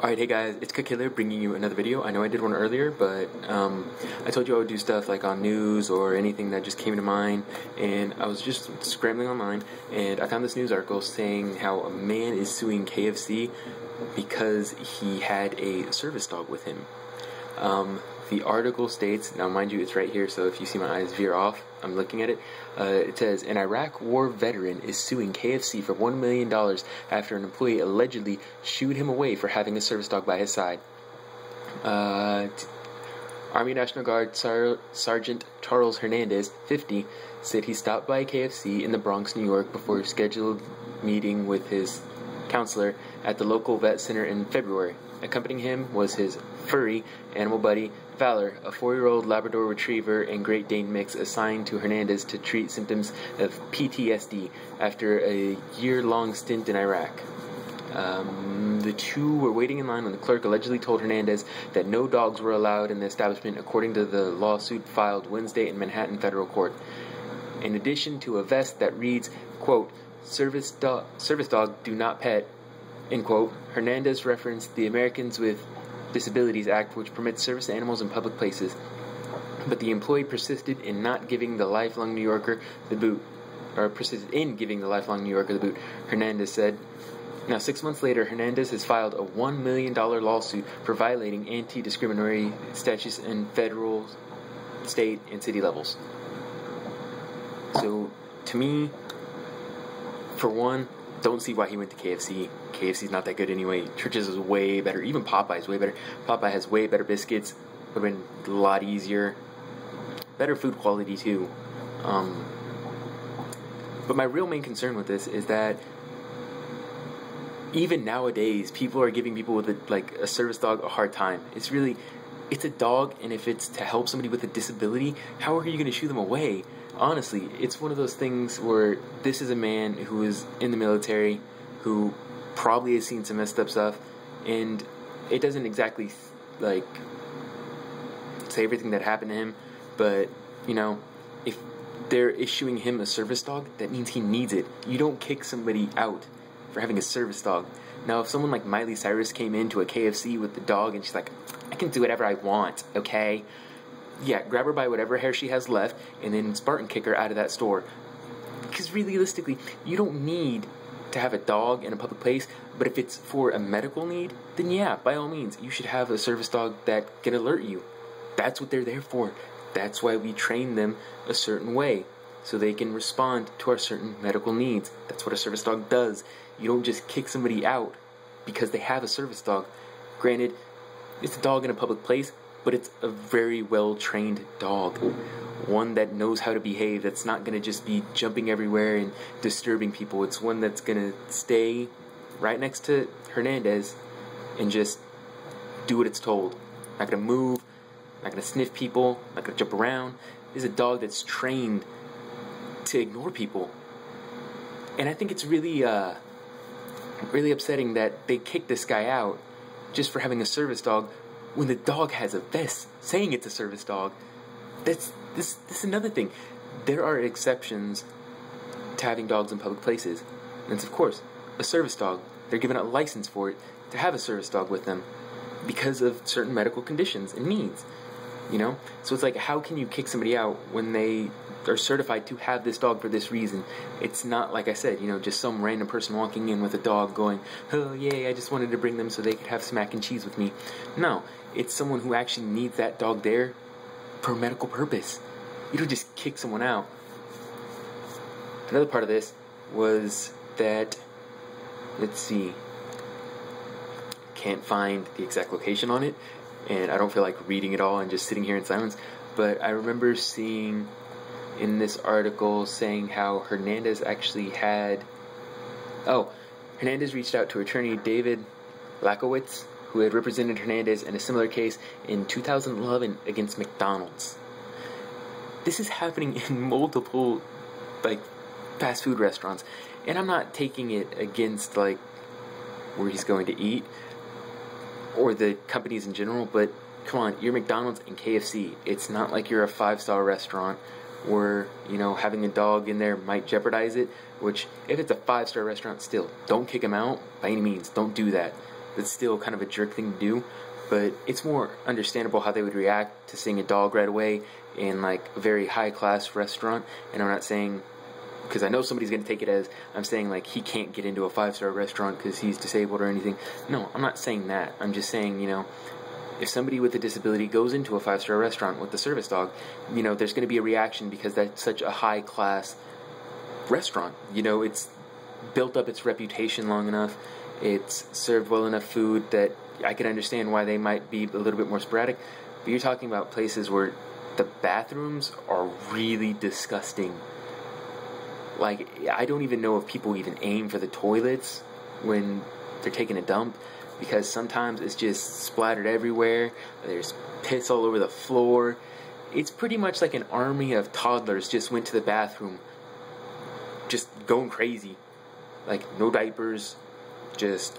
Alright, hey guys, it's Killer bringing you another video. I know I did one earlier, but I told you I would do stuff like on news or anything that just came to mind, and I was just scrambling online, and I found this news article saying how a man is suing KFC because he had a service dog with him. The article states, now mind you, it's right here, so if you see my eyes veer off, I'm looking at it. It says, an Iraq war veteran is suing KFC for $1 million after an employee allegedly shooed him away for having a service dog by his side. Army National Guard Sergeant Charles Hernandez, 50, said he stopped by KFC in the Bronx, New York before a scheduled meeting with his counselor at the local vet center in February. Accompanying him was his furry animal buddy, Valor, a 4-year-old Labrador Retriever and Great Dane mix assigned to Hernandez to treat symptoms of PTSD after a year-long stint in Iraq. The two were waiting in line when the clerk allegedly told Hernandez that no dogs were allowed in the establishment, according to the lawsuit filed Wednesday in Manhattan federal court. In addition to a vest that reads, quote, service dog, do not pet, end quote, Hernandez referenced the Americans with Disabilities Act, which permits service animals in public places, but the employee persisted in giving the lifelong New Yorker the boot, Hernandez said. Now, 6 months later, Hernandez has filed a $1 million lawsuit for violating anti-discriminatory statutes in federal, state, and city levels. So, to me, for one, don't see why he went to KFC. KFC's not that good anyway. Church's is way better. Even Popeye's way better. Popeye has way better biscuits. Would have been a lot easier. Better food quality too. But my real main concern with this is that even nowadays, people are giving people with a service dog a hard time. It's a dog, and if it's to help somebody with a disability, how are you going to shoo them away? Honestly, it's one of those things where this is a man who is in the military, who probably has seen some messed up stuff, and it doesn't exactly, say everything that happened to him, but, if they're issuing him a service dog, that means he needs it. You don't kick somebody out for having a service dog. Now, if someone like Miley Cyrus came into a KFC with the dog, and she's like, I can do whatever I want, okay? Yeah, grab her by whatever hair she has left, and then Spartan kick her out of that store. Because realistically, you don't need to have a dog in a public place, but if it's for a medical need, then yeah, by all means, you should have a service dog that can alert you. That's what they're there for. That's why we train them a certain way, so they can respond to our certain medical needs. That's what a service dog does. You don't just kick somebody out because they have a service dog. Granted, it's a dog in a public place, but it's a very well-trained dog. One that knows how to behave, that's not going to just be jumping everywhere and disturbing people. It's one that's going to stay right next to Hernandez and just do what it's told. Not going to move, not going to sniff people, not going to jump around. This is a dog that's trained to ignore people. And I think it's really upsetting that they kicked this guy out just for having a service dog when the dog has a vest saying it's a service dog. This is another thing. There are exceptions to having dogs in public places. And it's, of course, a service dog. They're given a license for it to have a service dog with them because of certain medical conditions and needs. So it's like, how can you kick somebody out when they are certified to have this dog for this reason? It's not, like I said, just some random person walking in with a dog going, oh yay, I just wanted to bring them so they could have some mac and cheese with me. No, it's someone who actually needs that dog there for a medical purpose. You don't just kick someone out. Another part of this was that, let's see, can't find the exact location on it, and I don't feel like reading it all and just sitting here in silence, but I remember seeing in this article saying how Hernandez actually Hernandez reached out to attorney David Lakowitz, who had represented Hernandez in a similar case in 2011 against McDonald's. This is happening in multiple, fast food restaurants, and I'm not taking it against, where he's going to eat, or the companies in general, but come on, you're McDonald's and KFC. It's not like you're a 5-star restaurant where, having a dog in there might jeopardize it, which, if it's a 5-star restaurant, still, don't kick him out by any means. Don't do that. that's still kind of a jerk thing to do. But it's more understandable how they would react to seeing a dog right away in like a very high class restaurant. And I'm not saying, because I know somebody's going to take it as I'm saying like he can't get into a 5-star restaurant because he's disabled or anything. No, I'm not saying that. I'm just saying, if somebody with a disability goes into a 5-star restaurant with the service dog, there's going to be a reaction because that's such a high class restaurant. It's built up its reputation long enough. It's served well enough food that I can understand why they might be a little bit more sporadic. But you're talking about places where the bathrooms are really disgusting. Like, I don't even know if people even aim for the toilets when they're taking a dump, because sometimes it's just splattered everywhere. There's piss all over the floor. It's pretty much like an army of toddlers just went to the bathroom, just going crazy. Like, no diapers, just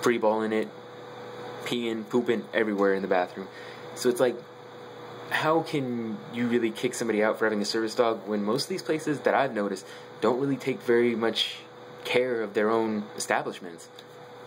free balling it, peeing, pooping everywhere in the bathroom. So it's like, how can you really kick somebody out for having a service dog when most of these places that I've noticed don't really take very much care of their own establishments?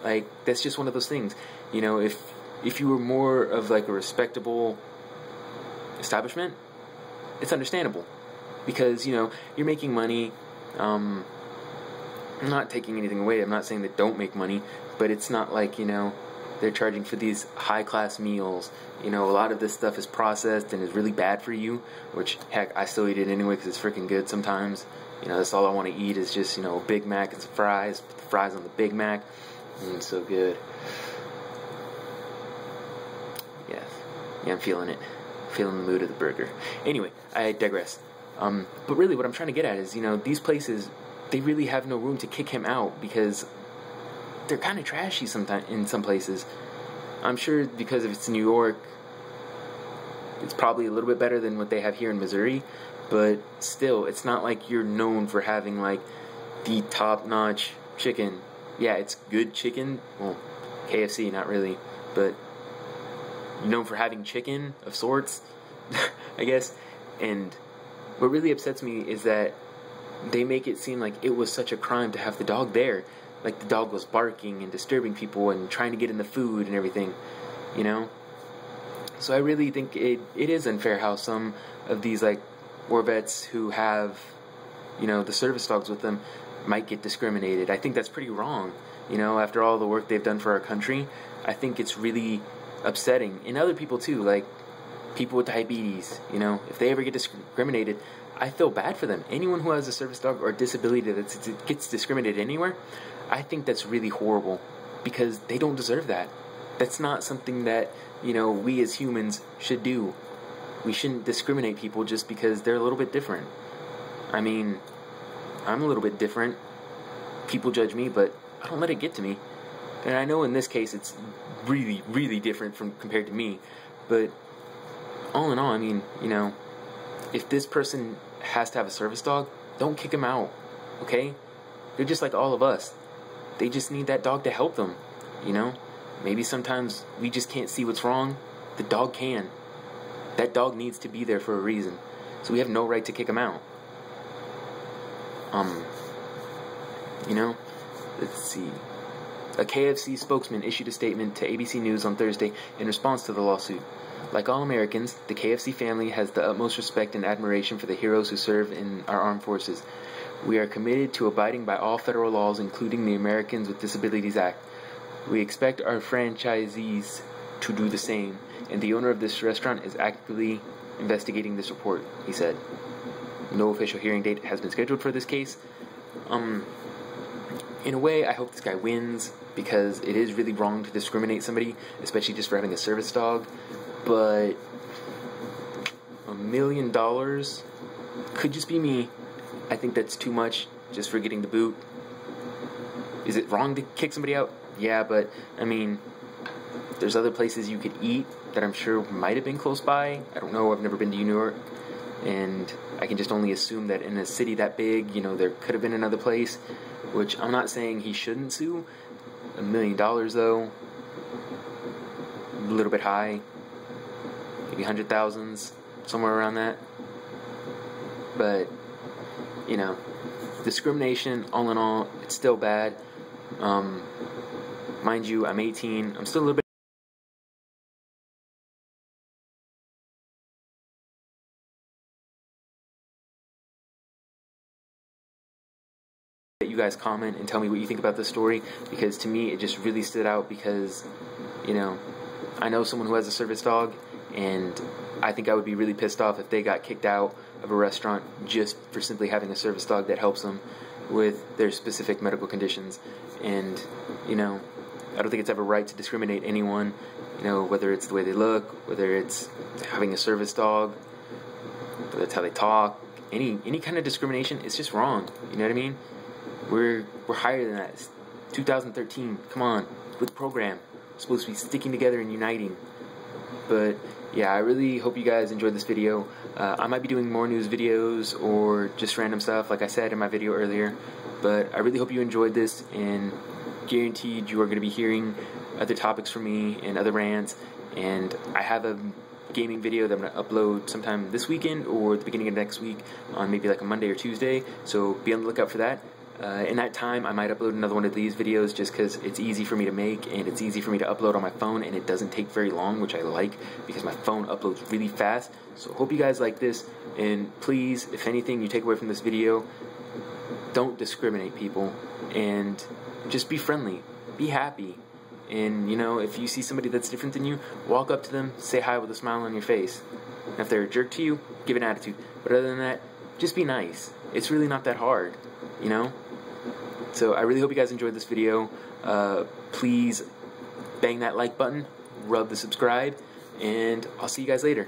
Like, that's just one of those things. If you were more of like a respectable establishment, it's understandable. Because, you're making money. I'm not taking anything away. I'm not saying that don't make money. But it's not like, they're charging for these high-class meals. A lot of this stuff is processed and is really bad for you, which, heck, I still eat it anyway because it's freaking good sometimes. That's all I want to eat is just, a Big Mac and some fries. Put the fries on the Big Mac. It's so good. Yes. Yeah, I'm feeling it. Feeling the mood of the burger. Anyway, I digress. But really what I'm trying to get at is, these places, they really have no room to kick him out because they're kind of trashy sometimes in some places. I'm sure because if it's New York, it's probably a little bit better than what they have here in Missouri, but still, it's not like you're known for having like the top-notch chicken. Yeah, it's good chicken. Well, KFC, not really, but you're known for having chicken of sorts, I guess. And what really upsets me is that they make it seem like it was such a crime to have the dog there. Like the dog was barking and disturbing people and trying to get in the food and everything, So I really think it is unfair how some of these like war vets who have, the service dogs with them might get discriminated. I think that's pretty wrong. After all the work they've done for our country, I think it's really upsetting. And other people too, like people with diabetes, if they ever get discriminated, I feel bad for them. Anyone who has a service dog or a disability that gets discriminated anywhere, I think that's really horrible because they don't deserve that. That's not something that, we as humans should do. We shouldn't discriminate people just because they're a little bit different. I mean, I'm a little bit different. People judge me, but I don't let it get to me. And I know in this case it's really, really different compared to me. But all in all, I mean, if this person has to have a service dog, don't kick him out, okay? They're just like all of us. They just need that dog to help them, Maybe sometimes we just can't see what's wrong. The dog can. That dog needs to be there for a reason. So we have no right to kick him out. Let's see. A KFC spokesman issued a statement to ABC News on Thursday in response to the lawsuit. Like all Americans, the KFC family has the utmost respect and admiration for the heroes who serve in our armed forces. We are committed to abiding by all federal laws, including the Americans with Disabilities Act. We expect our franchisees to do the same, and the owner of this restaurant is actively investigating this report, he said. No official hearing date has been scheduled for this case. In a way, I hope this guy wins, because it is really wrong to discriminate somebody, especially just for having a service dog. But $1 million could just be me. I think that's too much just for getting the boot. Is it wrong to kick somebody out? Yeah, but I mean, there's other places you could eat that I'm sure might have been close by. I don't know, I've never been to New York, and I can just only assume that in a city that big, there could have been another place, which I'm not saying he shouldn't sue. $1 million though, a little bit high, maybe 100,000s, somewhere around that. But discrimination, all in all, it's still bad. Mind you, I'm 18. I'm still a little bit you guys comment and tell me what you think about this story, because to me it just really stood out, because you know, I know someone who has a service dog, and I think I would be really pissed off if they got kicked out of a restaurant just for simply having a service dog that helps them with their specific medical conditions. And you know, I don't think it's ever right to discriminate anyone, you know, whether it's the way they look, whether it's having a service dog, whether it's how they talk. Any kind of discrimination is just wrong. You know what I mean? We're higher than that. It's 2013. Come on, with the program. We're supposed to be sticking together and uniting. But yeah, I really hope you guys enjoyed this video. I might be doing more news videos or just random stuff, like I said in my video earlier. But I really hope you enjoyed this, and guaranteed you are going to be hearing other topics from me and other rants. And I have a gaming video that I'm going to upload sometime this weekend or the beginning of next week on maybe like a Monday or Tuesday. So be on the lookout for that. In that time, I might upload another one of these videos just because it's easy for me to make and it's easy for me to upload on my phone, and it doesn't take very long, which I like because my phone uploads really fast. So hope you guys like this, and please, if anything you take away from this video, don't discriminate people, and just be friendly, be happy. And you know, if you see somebody that's different than you, walk up to them, say hi with a smile on your face. And if they're a jerk to you, give an attitude. But other than that, just be nice. It's really not that hard, you know? So I really hope you guys enjoyed this video. Please bang that like button, rub the subscribe, and I'll see you guys later.